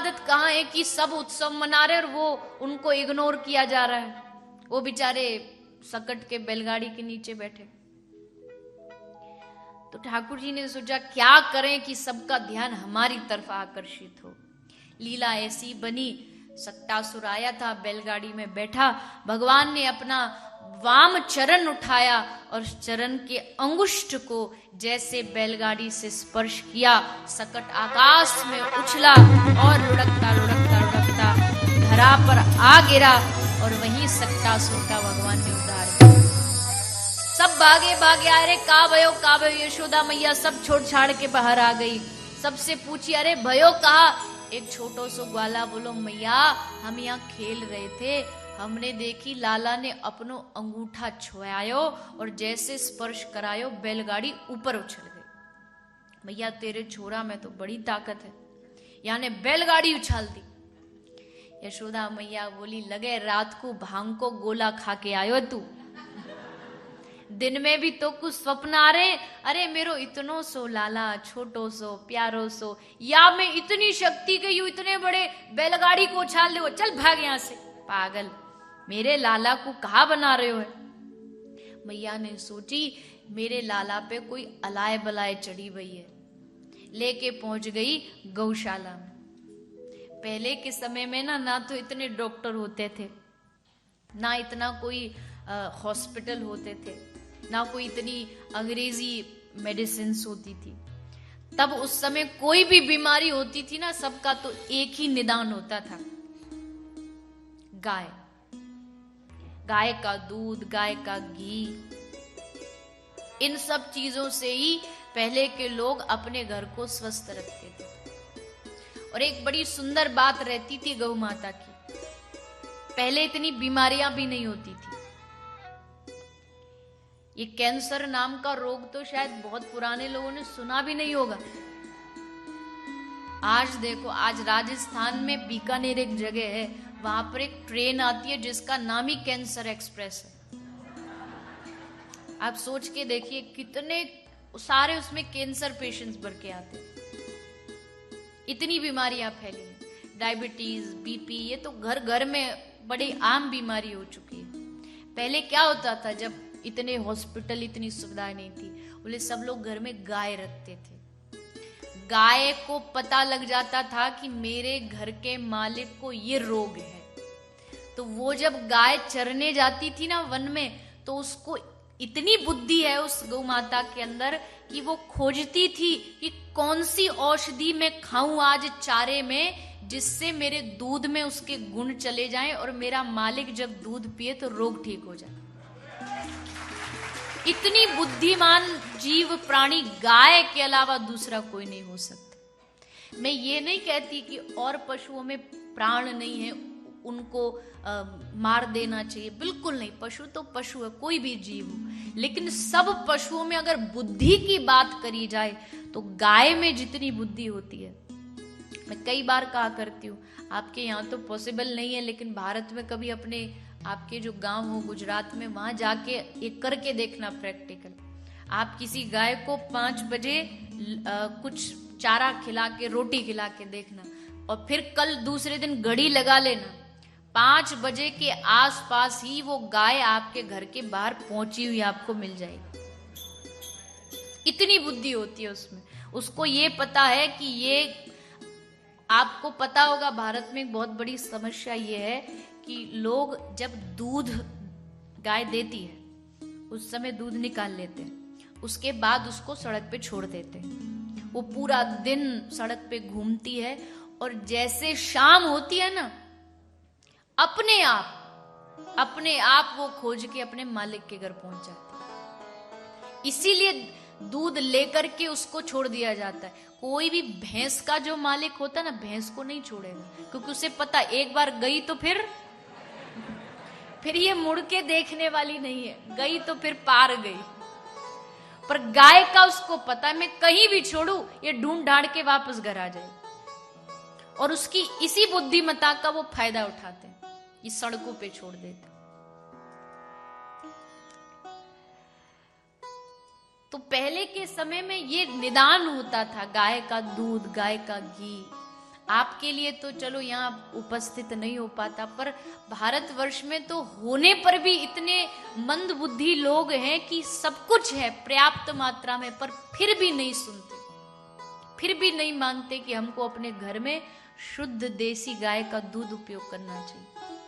आदत कहाँ है कि सब उत्सव मना रहे और वो उनको इग्नोर किया जा रहा है। वो बेचारे सकट के बैलगाड़ी के नीचे बैठे। तो ठाकुर जी ने सोचा क्या करें कि सबका ध्यान हमारी तरफ आकर्षित हो। लीला ऐसी बनी, सक्टासुर आया था, बैलगाड़ी में बैठा, भगवान ने अपना वाम चरण उठाया और चरण के अंगुष्ठ को जैसे बैलगाड़ी से स्पर्श किया, सकट आकाश में उछला और लुढ़कता लुढ़कता लुढ़कता धरा पर आ गिरा और वहीं सक्टासुर का भगवान ने उद्धार किया। सब भागे भागे आ रहे, का भयो यशोदा मैया सब छोड़ छाड़ के बाहर आ गई। सबसे पूछी, अरे भयो कहा? एक छोटो सो ग्वाला बोलो, मैया हम यहाँ खेल रहे थे, हमने देखी लाला ने अपनो अंगूठा छुआयो और जैसे स्पर्श करायो बैलगाड़ी ऊपर उछल गई। मैया तेरे छोरा में तो बड़ी ताकत है, यानी बैलगाड़ी उछाल दी। यशोदा मैया बोली, लगे रात को भांग को गोला खा के आयो तू, दिन में भी तो कुछ स्वप्न आ रहे। अरे मेरो इतनो सो लाला, छोटो सो प्यारो सो, या मैं इतनी शक्ति के यू इतने बड़े बैलगाड़ी को उछाल ले, चल भाग यहां से। पागल, मेरे लाला को कहा बना रहे हो है? मैया ने सोची मेरे लाला पे कोई अलाय बलाय चढ़ी हुई है, लेके पहुंच गई गौशाला में। पहले के समय में ना तो इतने डॉक्टर होते थे, ना इतना कोई हॉस्पिटल होते थे, ना कोई इतनी अंग्रेजी मेडिसिन होती थी। तब उस समय कोई भी बीमारी होती थी ना, सबका तो एक ही निदान होता था, गाय। गाय का दूध, गाय का घी, इन सब चीजों से ही पहले के लोग अपने घर को स्वस्थ रखते थे। और एक बड़ी सुंदर बात रहती थी गौ माता की, पहले इतनी बीमारियां भी नहीं होती थी। ये कैंसर नाम का रोग तो शायद बहुत पुराने लोगों ने सुना भी नहीं होगा। आज देखो, आज राजस्थान में बीकानेर एक जगह है, वहां पर एक ट्रेन आती है जिसका नाम ही कैंसर एक्सप्रेस है। आप सोच के देखिए कितने सारे उसमें कैंसर पेशेंट्स भर के आते हैं। इतनी बीमारियां फैली हैं, डायबिटीज, बीपी, ये तो घर घर में बड़ी आम बीमारी हो चुकी है। पहले क्या होता था, जब इतने हॉस्पिटल, इतनी सुविधाएं नहीं थी, बोले सब लोग घर में गाय रखते थे। गाय को पता लग जाता था कि मेरे घर के मालिक को ये रोग है, तो वो जब गाय चरने जाती थी ना वन में, तो उसको इतनी बुद्धि है उस गौ माता के अंदर कि वो खोजती थी कि कौन सी औषधि मैं खाऊं आज चारे में, जिससे मेरे दूध में उसके गुण चले जाएं और मेरा मालिक जब दूध पिए तो रोग ठीक हो जाए। इतनी बुद्धिमान जीव प्राणी गाय के अलावा दूसरा कोई नहीं हो सकता। मैं ये नहीं कहती कि और पशुओं में प्राण नहीं है, उनको मार देना चाहिए, बिल्कुल नहीं। पशु तो पशु है, कोई भी जीव हो, लेकिन सब पशुओं में अगर बुद्धि की बात करी जाए तो गाय में जितनी बुद्धि होती है, मैं कई बार कहा करती हूँ, आपके यहाँ तो पॉसिबल नहीं है, लेकिन भारत में कभी अपने आपके जो गांव हो गुजरात में, वहां जाके एक करके देखना प्रैक्टिकल। आप किसी गाय को 5 बजे कुछ चारा खिला के, रोटी खिला के देखना, और फिर कल दूसरे दिन घड़ी लगा लेना, 5 बजे के आसपास ही वो गाय आपके घर के बाहर पहुंची हुई आपको मिल जाएगी। इतनी बुद्धि होती है उसमें। उसको ये पता है कि ये, आपको पता होगा भारत में एक बहुत बड़ी समस्या ये है कि लोग जब दूध गाय देती है उस समय दूध निकाल लेते हैं, उसके बाद उसको सड़क पे छोड़ देते हैं। वो पूरा दिन सड़क पे घूमती है और जैसे शाम होती है ना, अपने आप वो खोज के अपने मालिक के घर पहुंच जाती है। इसीलिए दूध लेकर के उसको छोड़ दिया जाता है। कोई भी भैंस का जो मालिक होता है ना, भैंस को नहीं छोड़ेगा, क्योंकि उसे पता एक बार गई तो फिर ये मुड़ के देखने वाली नहीं है, गई तो फिर पार गई। पर गाय का उसको पता है, मैं कहीं भी छोड़ू ये ढूंढ ढांड के वापस घर आ जाए। और उसकी इसी बुद्धिमत्ता का वो फायदा उठाते हैं, ये सड़कों पे छोड़ देते। तो पहले के समय में ये निदान होता था, गाय का दूध, गाय का घी। आपके लिए तो चलो यहाँ उपस्थित नहीं हो पाता, पर भारतवर्ष में तो होने पर भी इतने मंद बुद्धि लोग हैं कि सब कुछ है पर्याप्त मात्रा में, पर फिर भी नहीं सुनते, फिर भी नहीं मानते कि हमको अपने घर में शुद्ध देसी गाय का दूध उपयोग करना चाहिए।